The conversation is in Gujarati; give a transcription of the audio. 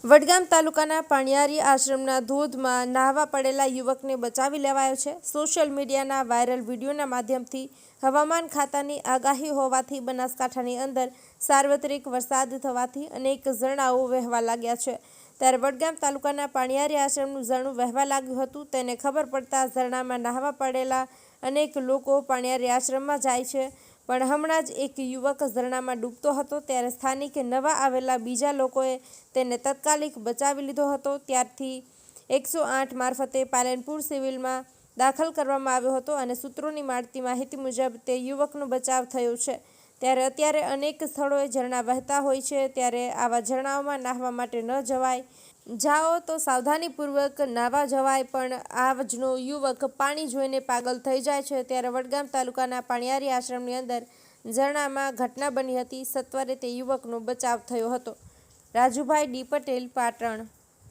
વડગામ તાલુકાના પાણિયારી આશ્રમના ધોધમાં નાહવા પડેલા યુવકને બચાવી લેવાયો છે। સોશિયલ મીડિયાના વાયરલ વિડીયોના માધ્યમથી હવામાન ખાતાની આગાહી હોવાથી બનાસકાંઠાની અંદર સાર્વત્રિક વરસાદ થવાથી અનેક ઝરણાઓ વહેવા લાગ્યા છે। ત્યારે વડગામ તાલુકાના પાણિયારી આશ્રમનું ઝરણું વહેવા લાગ્યું હતું। તેને ખબર પડતા ઝરણામાં નાહવા પડેલા અનેક લોકો પાણિયારી આશ્રમમાં જાય છે, પણ હમણાં જ એક યુવક ઝરણામાં ડૂબતો હતો, ત્યારે સ્થાનિક નવા આવેલા બીજા લોકોએ તેને તાત્કાલિક બચાવી લીધો હતો। ત્યારથી 108 મારફતે પાલનપુર સિવિલમાં દાખલ કરવામાં આવ્યો હતો અને સૂત્રોની મળતી માહિતી મુજબ તે યુવકનો બચાવ થયો છે। ત્યારે અત્યારે અનેક સ્થળોએ ઝરણા વહેતા હોય છે, ત્યારે આવા ઝરણાઓમાં નાહવા માટે ન જવાય, જાઓ તો સાવધાનીપૂર્વક નાહવા જવાય, પણ આજનો યુવક પાણી જોઈને પાગલ થઈ જાય છે। ત્યારે વડગામ તાલુકાના પાણિયારી આશ્રમની અંદર ઝરણામાં ઘટના બની હતી, સત્વરે તે યુવકનો બચાવ થયો હતો। રાજુભાઈ ડી પટેલ, પાટણ।